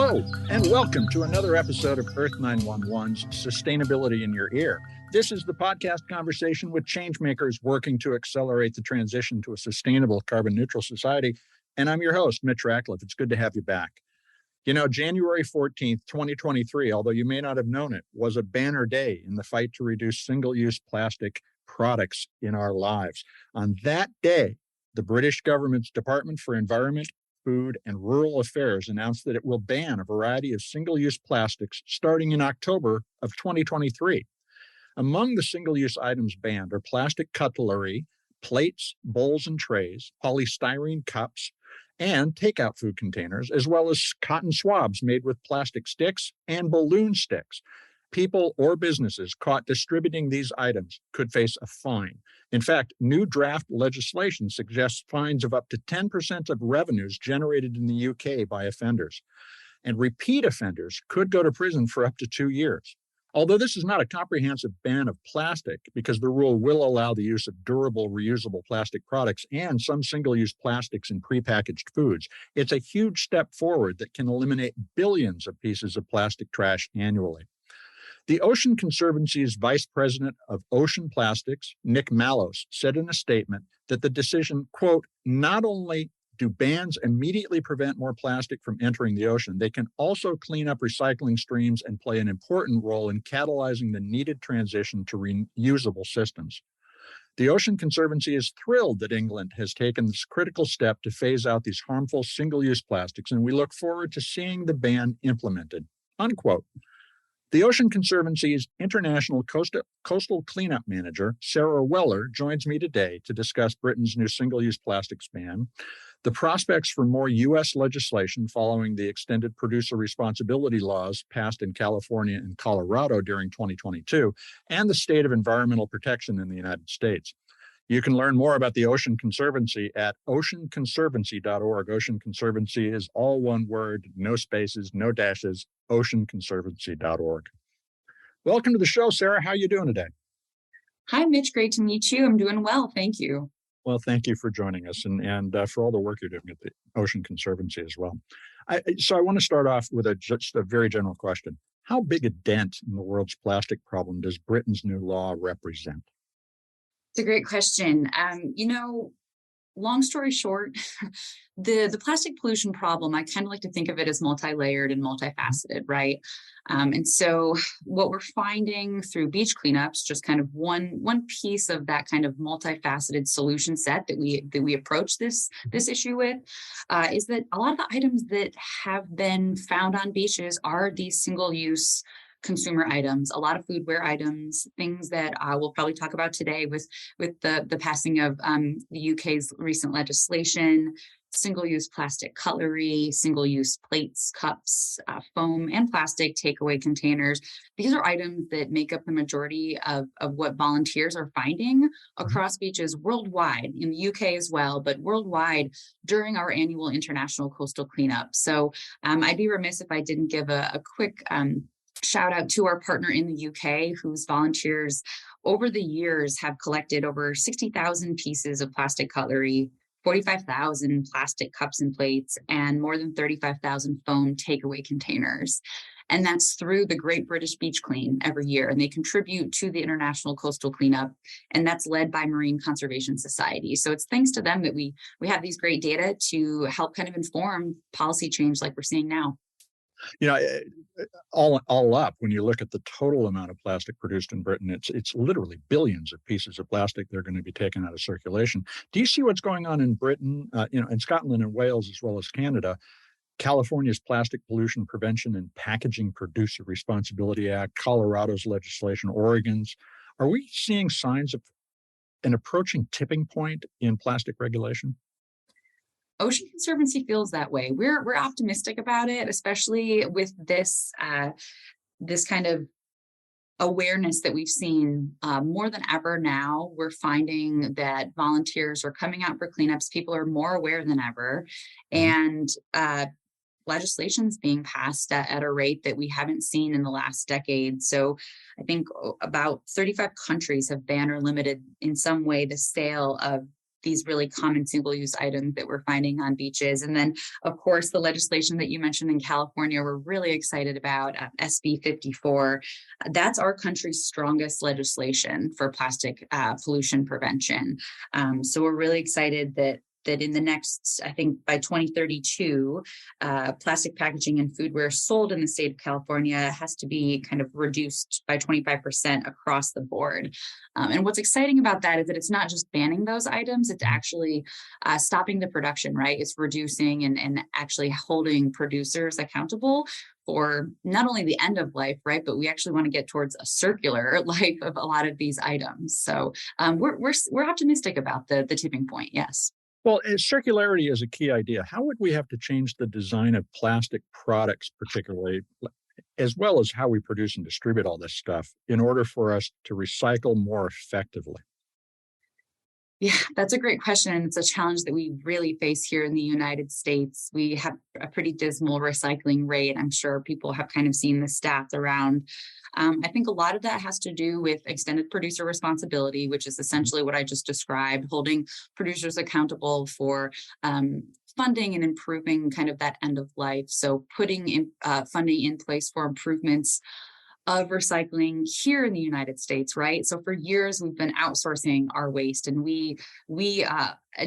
Hello, and welcome to another episode of Earth911's Sustainability in Your Ear. This is the podcast conversation with changemakers working to accelerate the transition to a sustainable carbon-neutral society. And I'm your host, Mitch Ratcliffe. It's good to have you back. You know, January 14th, 2023, although you may not have known it, was a banner day in the fight to reduce single-use plastic products in our lives. On that day, the British government's Department for Environment, Food and Rural Affairs announced that it will ban a variety of single-use plastics starting in October of 2023. Among the single-use items banned are plastic cutlery, plates, bowls and trays, polystyrene cups, and takeout food containers, as well as cotton swabs made with plastic sticks and balloon sticks. People or businesses caught distributing these items could face a fine. In fact, new draft legislation suggests fines of up to 10% of revenues generated in the UK by offenders. And repeat offenders could go to prison for up to 2 years. Although this is not a comprehensive ban of plastic, because the rule will allow the use of durable, reusable plastic products and some single-use plastics in prepackaged foods, it's a huge step forward that can eliminate billions of pieces of plastic trash annually. The Ocean Conservancy's Vice President of Ocean Plastics, Nick Mallos, said in a statement that the decision, quote, not only do bans immediately prevent more plastic from entering the ocean, they can also clean up recycling streams and play an important role in catalyzing the needed transition to reusable systems. The Ocean Conservancy is thrilled that England has taken this critical step to phase out these harmful single-use plastics, and we look forward to seeing the ban implemented, unquote. The Ocean Conservancy's International Coastal Cleanup Manager, Sarah Weller, joins me today to discuss Britain's new single-use plastics ban, the prospects for more U.S. legislation following the extended producer responsibility laws passed in California and Colorado during 2022, and the state of environmental protection in the United States. You can learn more about the Ocean Conservancy at oceanconservancy.org. Ocean Conservancy is all one word, no spaces, no dashes, oceanconservancy.org. Welcome to the show, Sarah. How are you doing today? Hi, Mitch. Great to meet you. I'm doing well. Thank you. Well, thank you for joining us and for all the work you're doing at the Ocean Conservancy as well. So I want to start off with just a very general question. How big a dent in the world's plastic problem does Britain's new law represent? It's a great question. Long story short, the plastic pollution problem, I kind of like to think of it as multi-layered and multifaceted, right? And so what we're finding through beach cleanups, just kind of one piece of that kind of multifaceted solution set that we approach this issue with, is that a lot of the items that have been found on beaches are these single-use consumer items, a lot of foodware items, things that we'll probably talk about today with the passing of the UK's recent legislation, single-use plastic cutlery, single-use plates, cups, foam, and plastic takeaway containers. These are items that make up the majority of what volunteers are finding across beaches worldwide, in the UK as well, but worldwide during our annual international coastal cleanup. So I'd be remiss if I didn't give a quick shout out to our partner in the UK, whose volunteers over the years have collected over 60,000 pieces of plastic cutlery, 45,000 plastic cups and plates, and more than 35,000 foam takeaway containers. And that's through the Great British Beach Clean every year. And they contribute to the International Coastal Cleanup. And that's led by Marine Conservation Society. So it's thanks to them that we have these great data to help kind of inform policy change like we're seeing now. You know, all up, when you look at the total amount of plastic produced in Britain, it's literally billions of pieces of plastic that are going to be taken out of circulation. Do you see what's going on in Britain, in Scotland and Wales, as well as Canada? California's Plastic Pollution Prevention and Packaging Producer Responsibility Act, Colorado's legislation, Oregon's. Are we seeing signs of an approaching tipping point in plastic regulation? Ocean Conservancy feels that way. We're optimistic about it, especially with this kind of awareness that we've seen more than ever now. We're finding that volunteers are coming out for cleanups. People are more aware than ever, and legislation's being passed at a rate that we haven't seen in the last decade. So I think about 35 countries have banned or limited in some way the sale of these really common single-use items that we're finding on beaches. And then, of course, the legislation that you mentioned in California, we're really excited about, SB 54. That's our country's strongest legislation for plastic pollution prevention. So we're really excited that in the next, I think by 2032, plastic packaging and foodware sold in the state of California has to be kind of reduced by 25% across the board. And what's exciting about that is that it's not just banning those items, it's actually stopping the production, right? It's reducing and actually holding producers accountable for not only the end of life, right? But we actually want to get towards a circular life of a lot of these items. So we're optimistic about the tipping point, yes. Well, circularity is a key idea. How would we have to change the design of plastic products, particularly, as well as how we produce and distribute all this stuff, in order for us to recycle more effectively? Yeah, that's a great question. And it's a challenge that we really face here in the United States. We have a pretty dismal recycling rate. I'm sure people have kind of seen the stats around. I think a lot of that has to do with extended producer responsibility, which is essentially what I just described, holding producers accountable for funding and improving kind of that end of life. So putting in, funding in place for improvements of recycling here in the United States, right? So for years we've been outsourcing our waste, and we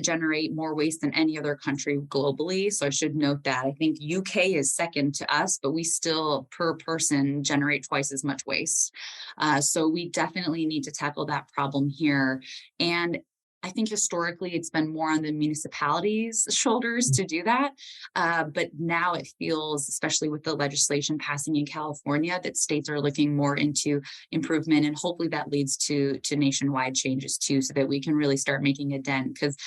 generate more waste than any other country globally. So I should note that. I think UK is second to us, but we still per person generate twice as much waste. So we definitely need to tackle that problem here. And I think historically it's been more on the municipalities' shoulders to do that. But now it feels, especially with the legislation passing in California, that states are looking more into improvement. And hopefully that leads to nationwide changes too, so that we can really start making a dent. Because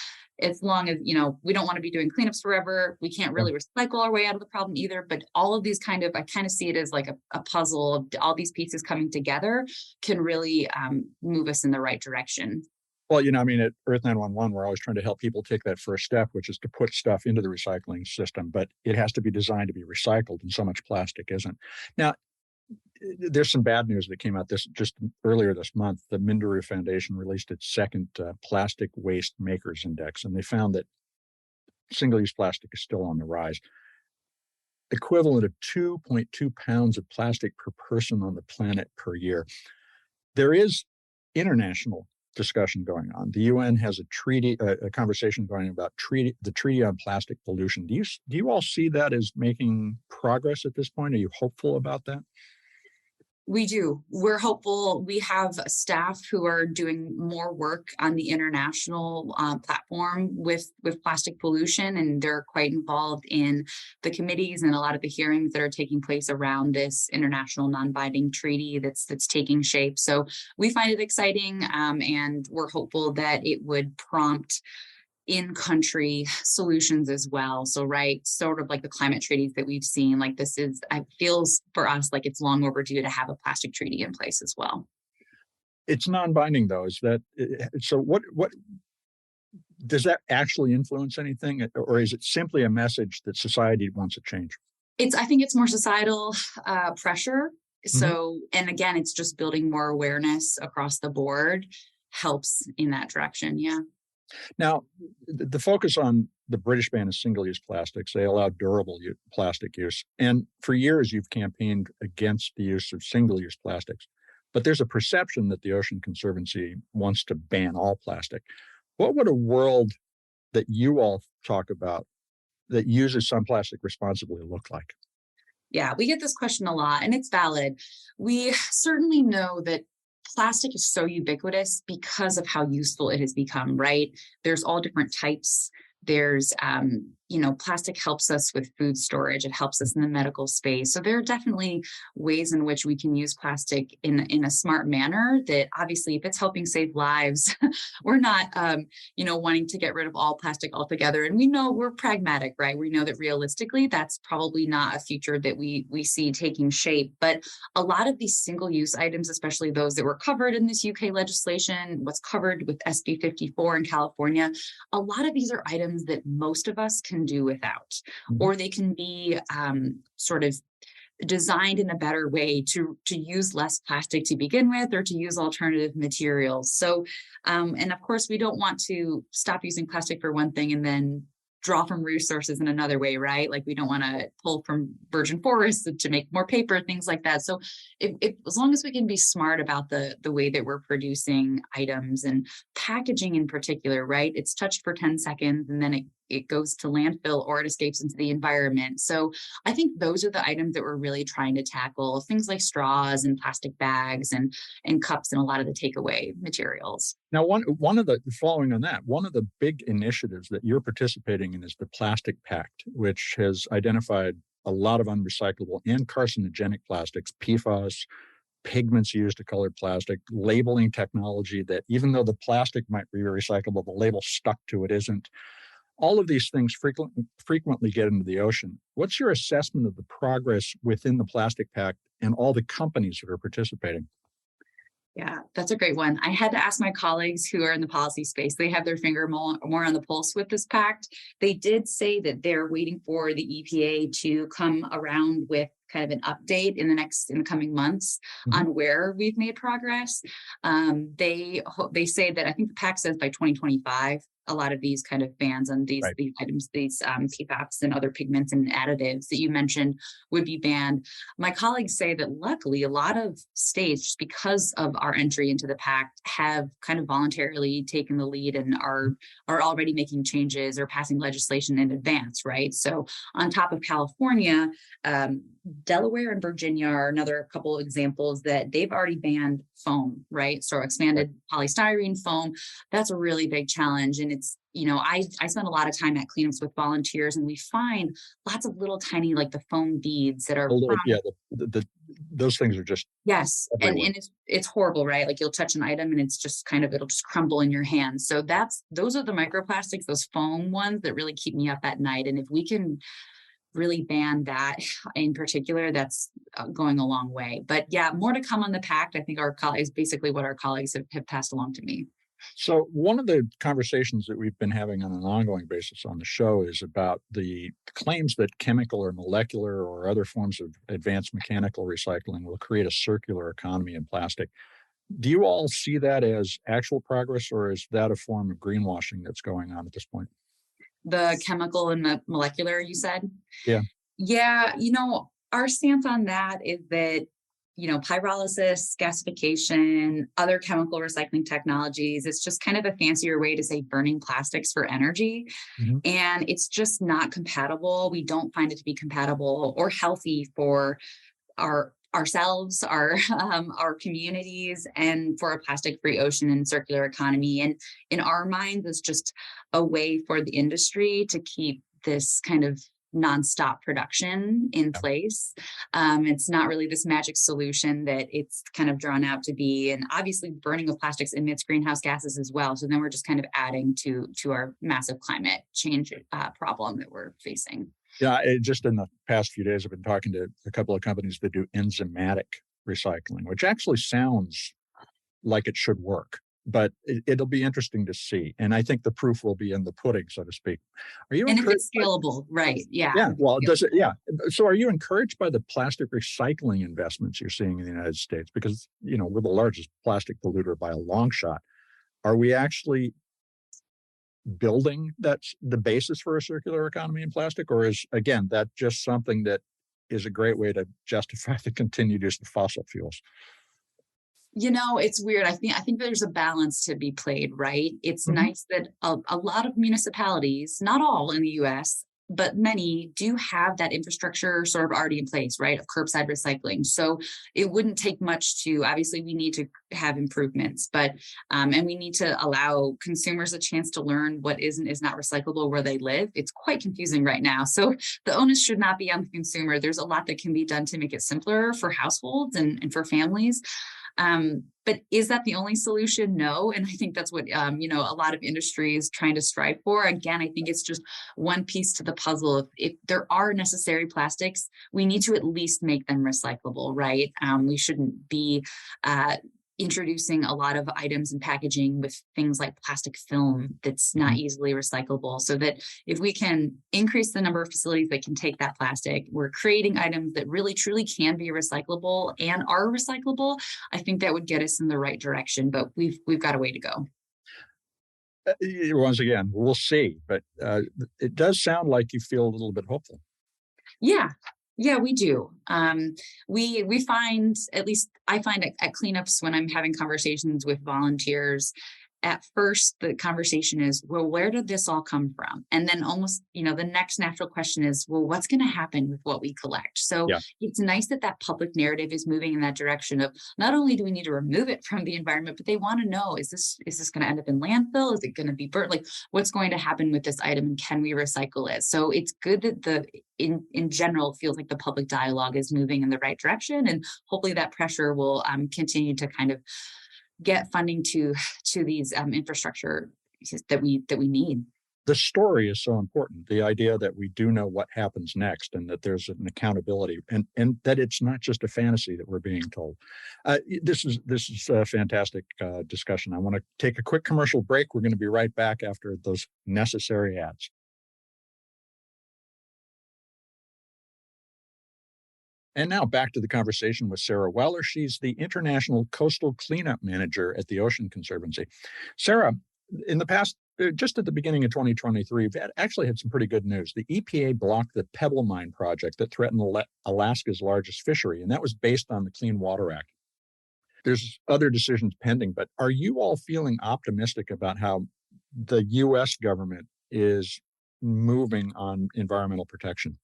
as long as, we don't want to be doing cleanups forever, we can't really recycle our way out of the problem either. But all of these I kind of see it as like a puzzle of all these pieces coming together can really move us in the right direction. Well, at Earth911, we're always trying to help people take that first step, which is to put stuff into the recycling system, but it has to be designed to be recycled, and so much plastic isn't. Now, there's some bad news that came out just earlier this month. The Minderoo Foundation released its second Plastic Waste Makers Index, and they found that single-use plastic is still on the rise. Equivalent of 2.2 pounds of plastic per person on the planet per year. There is international discussion going on. The UN has a conversation going about the treaty on plastic pollution. Do you all see that as making progress at this point? Are you hopeful about that? We do. We're hopeful. We have staff who are doing more work on the international platform with plastic pollution, and they're quite involved in the committees and a lot of the hearings that are taking place around this international non-binding treaty that's taking shape. So we find it exciting, and we're hopeful that it would prompt in-country solutions as well. So, right, sort of like the climate treaties that we've seen, like it feels for us like it's long overdue to have a plastic treaty in place as well. It's non-binding though. So what does that actually influence anything, or is it simply a message that society wants to change? I think it's more societal pressure. So, and again, it's just building more awareness across the board helps in that direction. Yeah. Now, the focus on the British ban of single-use plastics, they allow durable plastic use. And for years, you've campaigned against the use of single-use plastics. But there's a perception that the Ocean Conservancy wants to ban all plastic. What would a world that you all talk about that uses some plastic responsibly look like? Yeah, we get this question a lot, and it's valid. We certainly know that plastic is so ubiquitous because of how useful it has become, right? There's all different types. There's, plastic helps us with food storage. It helps us in the medical space. So there are definitely ways in which we can use plastic in a smart manner that obviously if it's helping save lives, we're not, wanting to get rid of all plastic altogether. And we know we're pragmatic, right? We know that realistically, that's probably not a future that we see taking shape. But a lot of these single-use items, especially those that were covered in this UK legislation, what's covered with SB 54 in California, a lot of these are items that most of us can do without, or they can be designed in a better way to use less plastic to begin with, or to use alternative materials. So, and of course, we don't want to stop using plastic for one thing and then draw from resources in another way, right? Like we don't want to pull from virgin forests to make more paper, things like that. So as long as we can be smart about the way that we're producing items and packaging in particular, right? It's touched for 10 seconds and then it goes to landfill or it escapes into the environment. So I think those are the items that we're really trying to tackle, things like straws and plastic bags and cups and a lot of the takeaway materials. Now, one of the following on that, one of the big initiatives that you're participating in is the Plastic Pact, which has identified a lot of unrecyclable and carcinogenic plastics, PFAS, pigments used to color plastic, labeling technology that even though the plastic might be recyclable, the label stuck to it isn't. All of these things frequently get into the ocean. What's your assessment of the progress within the Plastic Pact and all the companies that are participating? Yeah, that's a great one. I had to ask my colleagues who are in the policy space. They have their finger more on the pulse with this pact. They did say that they're waiting for the EPA to come around with kind of an update in the coming months on where we've made progress. They say that I think the pact says by 2025. A lot of these kind of bans on these items, these PFAS and other pigments and additives that you mentioned would be banned. My colleagues say that luckily a lot of states, just because of our entry into the pact, have kind of voluntarily taken the lead and are already making changes or passing legislation in advance, right? So on top of California, Delaware and Virginia are another couple of examples that they've already banned foam, right? So expanded polystyrene foam. That's a really big challenge. And it's, I spend a lot of time at cleanups with volunteers and we find lots of little tiny, like the foam beads that are those things are just and it's horrible, right? Like you'll touch an item and it's just it'll just crumble in your hands. So those are the microplastics, those foam ones that really keep me up at night. And if we can really ban that in particular, that's going a long way. But yeah, more to come on the pact. I think our colleagues, basically what our colleagues have passed along to me. So one of the conversations that we've been having on an ongoing basis on the show is about the claims that chemical or molecular or other forms of advanced mechanical recycling will create a circular economy in plastic. Do you all see that as actual progress, or is that a form of greenwashing that's going on at this point? The chemical and the molecular, you said? Yeah. Yeah, our stance on that is that pyrolysis, gasification, other chemical recycling technologies, it's just kind of a fancier way to say burning plastics for energy. And it's just not compatible. We don't find it to be compatible or healthy for ourselves, our communities, and for a plastic-free ocean and circular economy. And in our minds, it's just a way for the industry to keep this kind of nonstop production in place. It's not really this magic solution that it's kind of drawn out to be. And obviously burning of plastics emits greenhouse gases as well. So then we're just kind of adding to our massive climate change problem that we're facing. Yeah, just in the past few days, I've been talking to a couple of companies that do enzymatic recycling, which actually sounds like it should work. But it'll be interesting to see. And I think the proof will be in the pudding, so to speak. Are you encouraged? If it's scalable, right. Yeah. Yeah. Well, does it? Yeah. So are you encouraged by the plastic recycling investments you're seeing in the United States? Because, we're the largest plastic polluter by a long shot. Are we actually building that's the basis for a circular economy in plastic? Or is, again, that just something that is a great way to justify the continued use of fossil fuels? It's weird. I think there's a balance to be played, right? It's nice that a lot of municipalities, not all in the US, but many do have that infrastructure sort of already in place, right? Of curbside recycling. So it wouldn't take much obviously we need to have improvements, but, and we need to allow consumers a chance to learn what is and is not recyclable where they live. It's quite confusing right now. So the onus should not be on the consumer. There's a lot that can be done to make it simpler for households and for families. But is that the only solution? No. And I think that's what, a lot of industry is trying to strive for. Again, I think it's just one piece to the puzzle. If there are necessary plastics, we need to at least make them recyclable, right? We shouldn't be, introducing a lot of items and packaging with things like plastic film that's not easily recyclable, so that if we can increase the number of facilities that can take that plastic, we're creating items that really truly can be recyclable and are recyclable. I think that would get us in the right direction, but we've got a way to go. Once again, we'll see, but it does sound like you feel a little bit hopeful. Yeah. Yeah, we do. We find, at least I find at cleanups when I'm having conversations with volunteers, at first the conversation is, well, where did this all come from? And then almost, the next natural question is, well, what's going to happen with what we collect? So Yeah. it's nice that that public narrative is moving in that direction of, not only do we need to remove it from the environment, but they want to know, is this going to end up in landfill? Is it going to be burnt? Like, what's going to happen with this item, and can we recycle it? So it's good that in general, it feels like the public dialogue is moving in the right direction, and hopefully that pressure will continue to kind of get funding to these infrastructure that we need. The story is so important. The idea that we do know what happens next, and that there's an accountability, and that it's not just a fantasy that we're being told. This is a fantastic discussion. I want to take a quick commercial break. We're going to be right back after those necessary ads. And now back to the conversation with Sarah Weller. She's the International Coastal Cleanup Manager at the Ocean Conservancy. Sarah, in the past, just at the beginning of 2023, we've actually had some pretty good news. The EPA blocked the Pebble Mine project that threatened Alaska's largest fishery, and that was based on the Clean Water Act. There's other decisions pending, but are you all feeling optimistic about how the U.S. government is moving on environmental protection?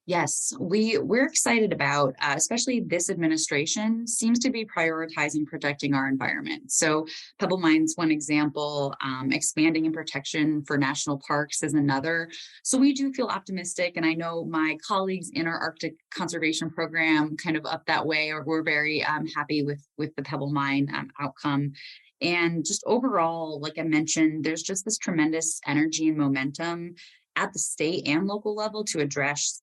Yes, we're excited about, especially this administration seems to be prioritizing protecting our environment. So Pebble Mine's one example, expanding in protection for national parks is another. So we do feel optimistic, and I know my colleagues in our Arctic conservation program kind of up that way, or we're very happy with the Pebble Mine outcome. And just overall, like I mentioned, there's just this tremendous energy and momentum at the state and local level to address,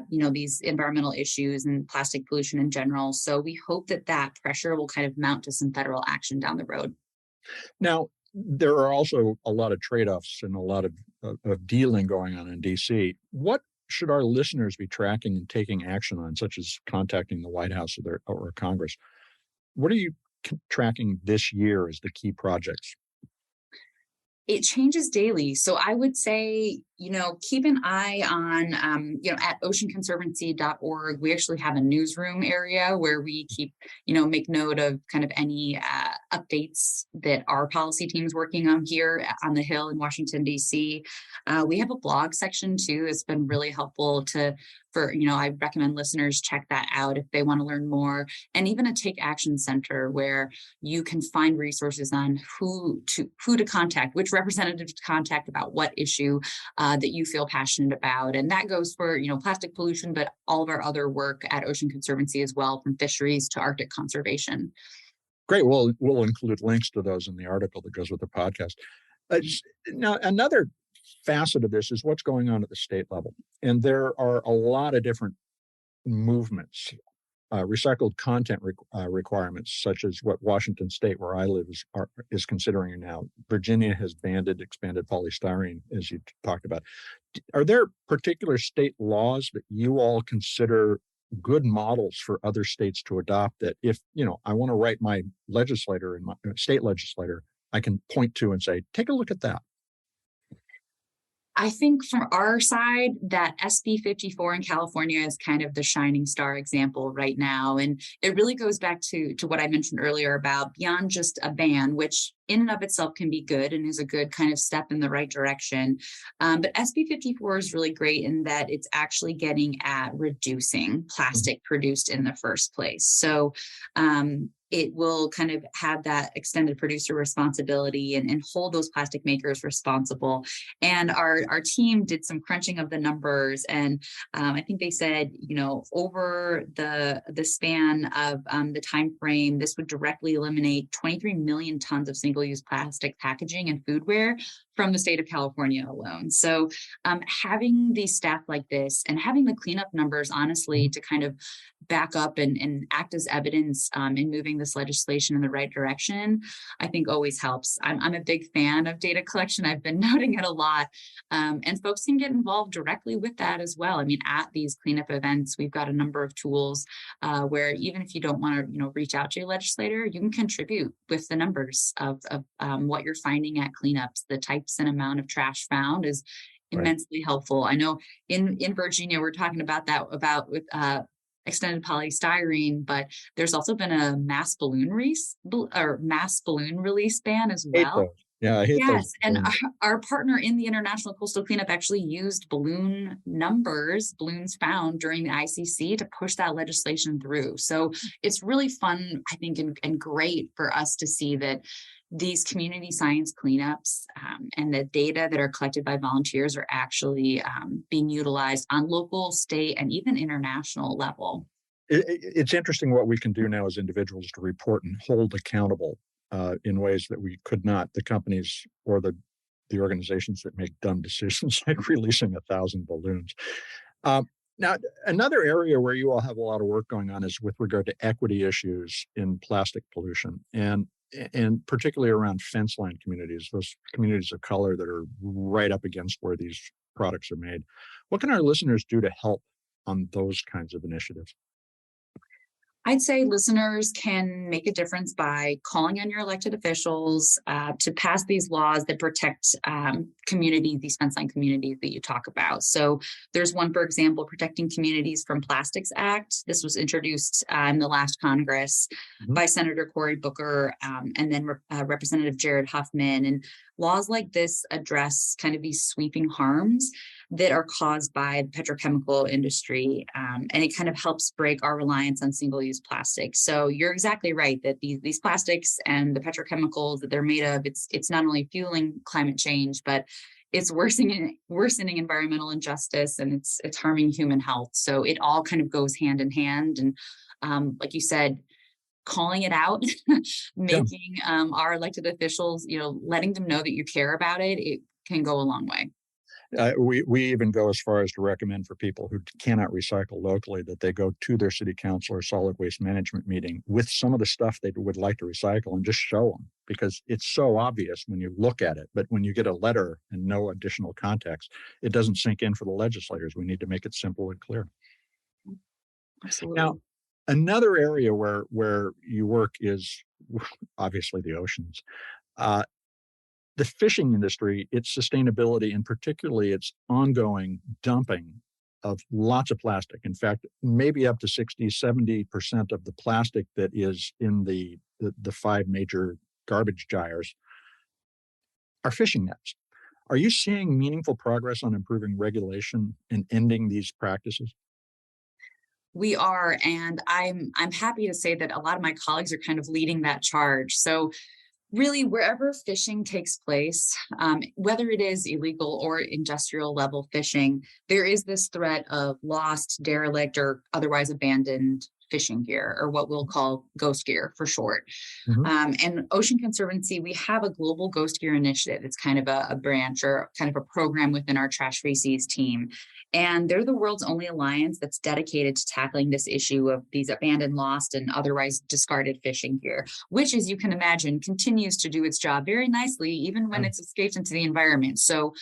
these environmental issues and plastic pollution in general. So we hope that pressure will kind of mount to some federal action down the road. Now, there are also a lot of trade-offs and a lot of dealing going on in D.C. What should our listeners be tracking and taking action on, such as contacting the White House or Congress? What are you tracking this year as the key projects? It changes daily. So I would say, keep an eye on, at oceanconservancy.org, we actually have a newsroom area where we keep, make note of kind of any updates that our policy team's working on here on the Hill in Washington, D.C. We have a blog section too. It's been really helpful I recommend listeners check that out if they want to learn more, and even a Take Action Center where you can find resources on who to contact, which representative to contact about what issue that you feel passionate about. And that goes for, plastic pollution, but all of our other work at Ocean Conservancy as well, from fisheries to Arctic conservation. Great. We'll include links to those in the article that goes with the podcast. Now, another facet of this is what's going on at the state level. And there are a lot of different movements, recycled content requirements, such as what Washington State, where I live, is considering now. Virginia has expanded polystyrene, as you talked about. Are there particular state laws that you all consider good models for other states to adopt, that if, I want to write my legislator and my state legislator, I can point to and say, take a look at that? I think from our side, that SB 54 in California is kind of the shining star example right now. And it really goes back to what I mentioned earlier about beyond just a ban, which in and of itself can be good and is a good kind of step in the right direction. But SB 54 is really great in that it's actually getting at reducing plastic produced in the first place. So it will kind of have that extended producer responsibility and hold those plastic makers responsible. And our team did some crunching of the numbers, and I think they said, over the span of the time frame, this would directly eliminate 23 million tons of single-use plastic packaging and foodware from the state of California alone. So having these staff like this and having the cleanup numbers, honestly, to kind of back up and act as evidence in moving this legislation in the right direction, I think always helps. I'm a big fan of data collection. I've been noting it a lot. And folks can get involved directly with that as well. I mean, at these cleanup events, we've got a number of tools where even if you don't want to, reach out to your legislator, you can contribute with the numbers of what you're finding at cleanups. The types and amount of trash found is immensely helpful. I know in Virginia, we're talking about that with extended polystyrene, but there's also been a mass balloon release ban as well. Yeah, I hate those. Yes, and our partner in the International Coastal Cleanup actually used balloons found during the ICC to push that legislation through. So it's really fun, I think, and great for us to see that these community science cleanups and the data that are collected by volunteers are actually being utilized on local, state, and even international level. It's interesting what we can do now as individuals to report and hold accountable in ways that we could not, the companies or the organizations that make dumb decisions like releasing 1,000 balloons. Now, another area where you all have a lot of work going on is with regard to equity issues in plastic pollution, and particularly around fence line communities, those communities of color that are right up against where these products are made. What can our listeners do to help on those kinds of initiatives? I'd say listeners can make a difference by calling on your elected officials to pass these laws that protect these fence line communities that you talk about. So there's one, for example, Protecting Communities from Plastics Act. This was introduced in the last Congress by Senator Cory Booker and then Representative Jared Huffman. And laws like this address kind of these sweeping harms that are caused by the petrochemical industry. And it kind of helps break our reliance on single-use plastic. So you're exactly right that these plastics and the petrochemicals that they're made of, it's not only fueling climate change, but it's worsening environmental injustice, and it's harming human health. So it all kind of goes hand in hand. And like you said, calling it out, making our elected officials, letting them know that you care about it, it can go a long way. We even go as far as to recommend for people who cannot recycle locally that they go to their city council or solid waste management meeting with some of the stuff they would like to recycle and just show them, because it's so obvious when you look at it. But when you get a letter and no additional context, it doesn't sink in for the legislators. We need to make it simple and clear. Absolutely. Now, another area where you work is obviously the oceans. The fishing industry, its sustainability, and particularly its ongoing dumping of lots of plastic. In fact, maybe up to 60-70% of the plastic that is in the 5 major garbage gyres are fishing nets. Are you seeing meaningful progress on improving regulation and ending these practices? We are, and I'm happy to say that a lot of my colleagues are kind of leading that charge. So really, wherever fishing takes place, whether it is illegal or industrial level fishing, there is this threat of lost, derelict, or otherwise abandoned fishing gear, or what we'll call ghost gear for short. And Ocean Conservancy, we have a global ghost gear initiative. It's kind of a branch or kind of a program within our trash-free seas team. And they're the world's only alliance that's dedicated to tackling this issue of these abandoned, lost, and otherwise discarded fishing gear, which, as you can imagine, continues to do its job very nicely, even when it's escaped into the environment. So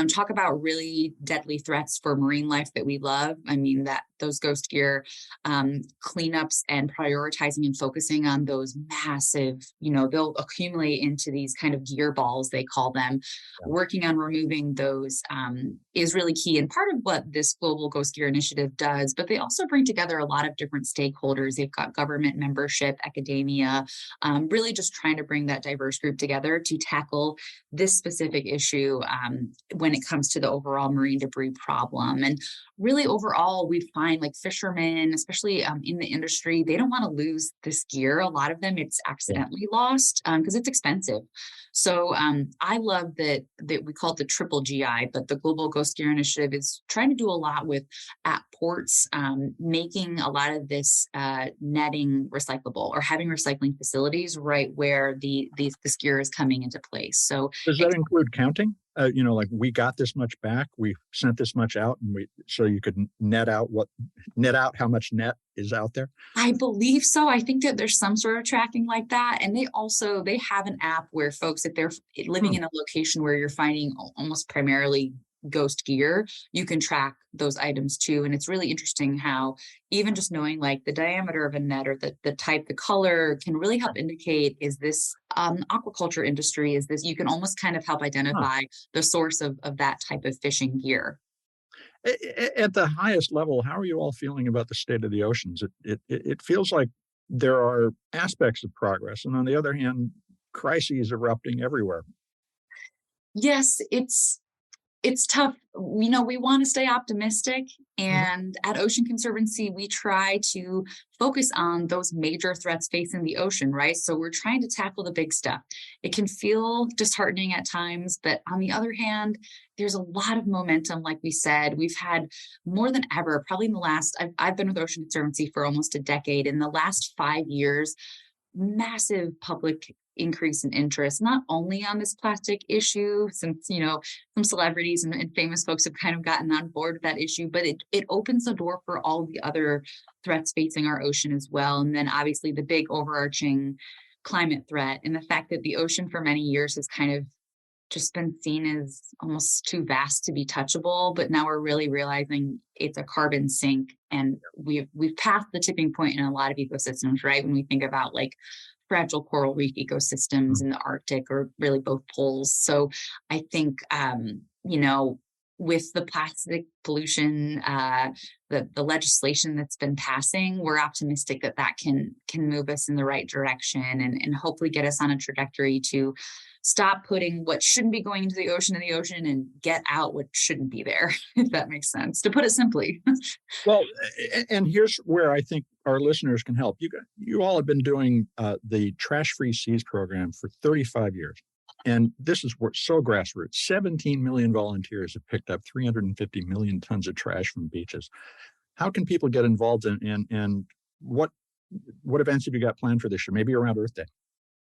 talk about really deadly threats for marine life that we love. I mean, that those ghost gear cleanups and prioritizing and focusing on those massive, they'll accumulate into these kind of gear balls, they call them. Working on removing those is really key, and part of what this global ghost gear initiative does. But they also bring together a lot of different stakeholders. They've got government membership, academia, really just trying to bring that diverse group together to tackle this specific issue when it comes to the overall marine debris problem. And really overall, we find like fishermen, especially in the industry, they don't want to lose this gear. A lot of them, it's accidentally lost because it's expensive. So I love that we call it the triple GI, but the Global Ghost Gear Initiative is trying trying to do a lot with at ports, making a lot of this netting recyclable or having recycling facilities right where this gear is coming into place. So Does that include counting? Like we got this much back, we sent this much out, and so you could net out how much net is out there. I believe so. I think that there's some sort of tracking like that. And they have an app where folks, if they're living in a location where you're finding almost primarily ghost gear, you can track those items too. And it's really interesting how even just knowing like the diameter of a net or the type, the color can really help indicate, is this aquaculture industry? Is this, you can almost kind of help identify the source of that type of fishing gear. At the highest level, how are you all feeling about the state of the oceans? It feels like there are aspects of progress, and on the other hand, crises erupting everywhere. Yes, it's tough. We want to stay optimistic. And at Ocean Conservancy, we try to focus on those major threats facing the ocean, right? So we're trying to tackle the big stuff. It can feel disheartening at times, but on the other hand, there's a lot of momentum. Like we said, we've had more than ever, probably in the last, I've been with Ocean Conservancy for almost a decade. In the last 5 years, massive public increase in interest, not only on this plastic issue, since, some celebrities and famous folks have kind of gotten on board with that issue, but it opens the door for all the other threats facing our ocean as well. And then obviously the big overarching climate threat, and the fact that the ocean for many years has kind of just been seen as almost too vast to be touchable, but now we're really realizing it's a carbon sink, and we've passed the tipping point in a lot of ecosystems, right? When we think about like fragile coral reef ecosystems in the Arctic, or really both poles. So I think, with the plastic pollution, the legislation that's been passing, we're optimistic that can move us in the right direction, and hopefully get us on a trajectory to stop putting what shouldn't be going into the ocean in the ocean, and get out what shouldn't be there, if that makes sense, to put it simply. Well, and here's where I think our listeners can help. You all have been doing the Trash Free Seas program for 35 years. And this is so grassroots. 17 million volunteers have picked up 350 million tons of trash from beaches. How can people get involved and what events have you got planned for this year? Maybe around Earth Day.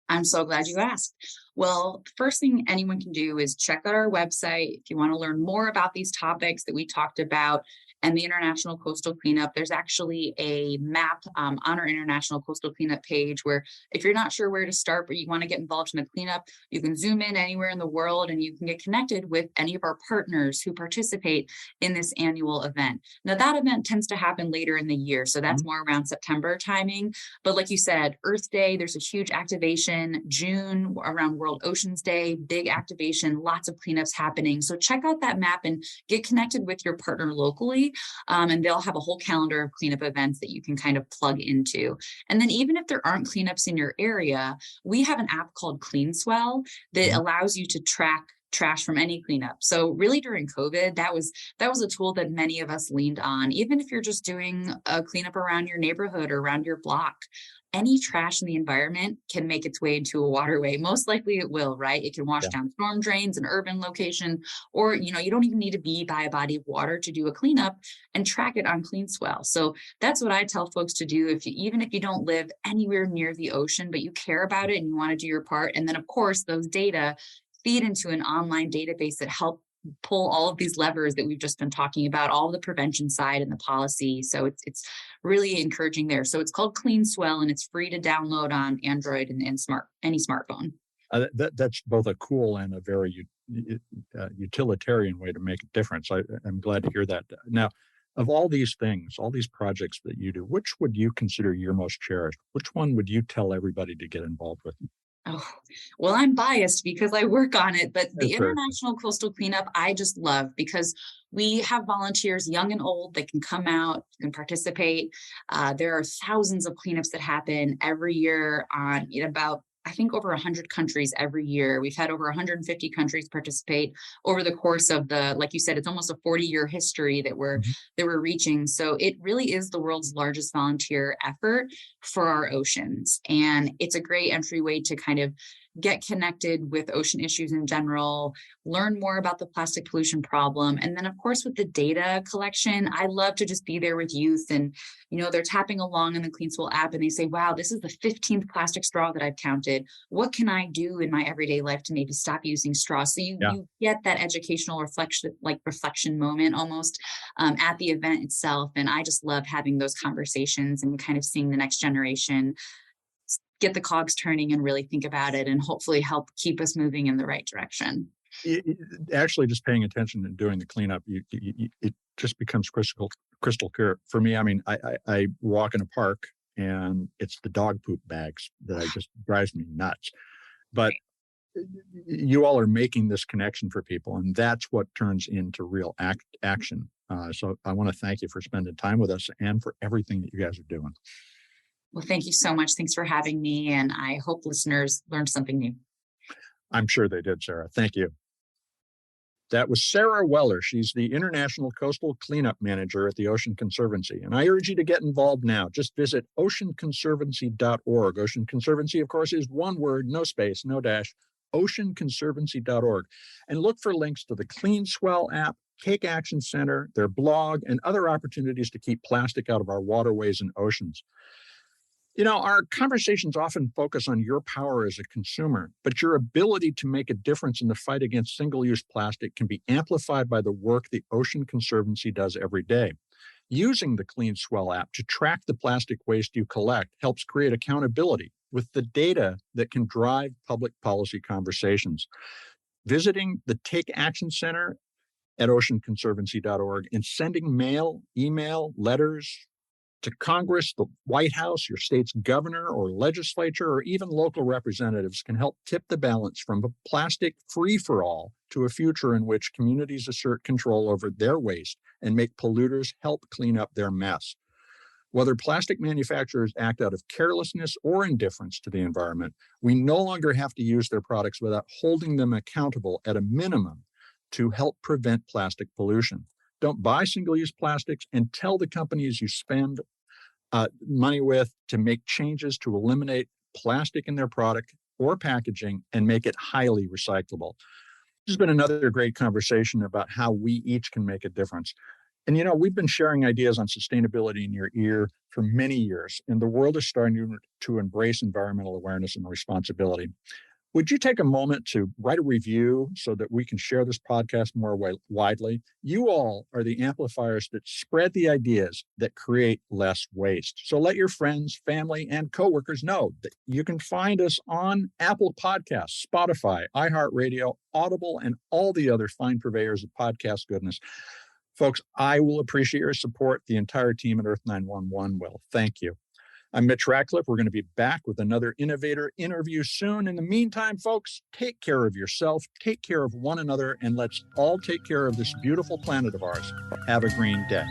I'm so glad you asked. Well, the first thing anyone can do is check out our website. If you want to learn more about these topics that we talked about and the International Coastal Cleanup, there's actually a map on our International Coastal Cleanup page where, if you're not sure where to start, but you want to get involved in the cleanup, you can zoom in anywhere in the world and you can get connected with any of our partners who participate in this annual event. Now, that event tends to happen later in the year, so that's more around September timing. But like you said, Earth Day, there's a huge activation. June, around World Oceans Day, big activation, lots of cleanups happening. So check out that map and get connected with your partner locally. And they'll have a whole calendar of cleanup events that you can kind of plug into. And then even if there aren't cleanups in your area, we have an app called CleanSwell that allows you to track trash from any cleanup. So really during COVID, that was a tool that many of us leaned on. Even if you're just doing a cleanup around your neighborhood or around your block, any trash in the environment can make its way into a waterway. Most likely it will, right? It can wash down storm drains in urban location, or, you don't even need to be by a body of water to do a cleanup, and track it on CleanSwell. So that's what I tell folks to do. Even if you don't live anywhere near the ocean, but you care about it and you want to do your part. And then of course, those data feed into an online database that help pull all of these levers that we've just been talking about, all the prevention side and the policy. So it's really encouraging there. So it's called CleanSwell, and it's free to download on Android and any smartphone. That's both a cool and a very utilitarian way to make a difference. I'm glad to hear that. Now, of all these things, all these projects that you do, which would you consider your most cherished? Which one would you tell everybody to get involved with? Oh, well, I'm biased because I work on it, but the International Coastal Cleanup, I just love, because we have volunteers, young and old, that can come out, can participate. There are thousands of cleanups that happen every year in about, I think, over 100 countries every year. We've had over 150 countries participate over the course of like you said, it's almost a 40-year history that we're reaching. So it really is the world's largest volunteer effort for our oceans. And it's a great entryway to kind of get connected with ocean issues in general, learn more about the plastic pollution problem. And then, of course, with the data collection, I love to just be there with youth. And, they're tapping along in the CleanSwell app and they say, wow, this is the 15th plastic straw that I've counted. What can I do in my everyday life to maybe stop using straws? So you get that educational reflection moment almost at the event itself. And I just love having those conversations and kind of seeing the next generation get the cogs turning and really think about it and hopefully help keep us moving in the right direction. Actually, just paying attention and doing the cleanup, it just becomes crystal clear for me. I mean, I walk in a park and it's the dog poop bags that just drives me nuts. But you all are making this connection for people, and that's what turns into real action. So I want to thank you for spending time with us and for everything that you guys are doing. Well, thank you so much. Thanks for having me. And I hope listeners learned something new. I'm sure they did, Sarah. Thank you. That was Sarah Weller. She's the International Coastal Cleanup Manager at the Ocean Conservancy. And I urge you to get involved now. Just visit oceanconservancy.org. Ocean Conservancy, of course, is one word, no space, no dash, oceanconservancy.org. And look for links to the CleanSwell app, Take Action Center, their blog, and other opportunities to keep plastic out of our waterways and oceans. Our conversations often focus on your power as a consumer, but your ability to make a difference in the fight against single-use plastic can be amplified by the work the Ocean Conservancy does every day. Using the CleanSwell app to track the plastic waste you collect helps create accountability with the data that can drive public policy conversations. Visiting the Take Action Center at oceanconservancy.org and sending mail, email, letters, to Congress, the White House, your state's governor or legislature, or even local representatives can help tip the balance from a plastic free-for-all to a future in which communities assert control over their waste and make polluters help clean up their mess. Whether plastic manufacturers act out of carelessness or indifference to the environment, we no longer have to use their products without holding them accountable at a minimum to help prevent plastic pollution. Don't buy single-use plastics, and tell the companies you spend money with to make changes to eliminate plastic in their product or packaging and make it highly recyclable. This has been another great conversation about how we each can make a difference. And we've been sharing ideas on sustainability in your ear for many years, and the world is starting to embrace environmental awareness and responsibility. Would you take a moment to write a review so that we can share this podcast more widely? You all are the amplifiers that spread the ideas that create less waste. So let your friends, family, and coworkers know that you can find us on Apple Podcasts, Spotify, iHeartRadio, Audible, and all the other fine purveyors of podcast goodness. Folks, I will appreciate your support. The entire team at Earth911 will. Thank you. I'm Mitch Ratcliffe. We're going to be back with another innovator interview soon. In the meantime, folks, take care of yourself, take care of one another, and let's all take care of this beautiful planet of ours. Have a green day.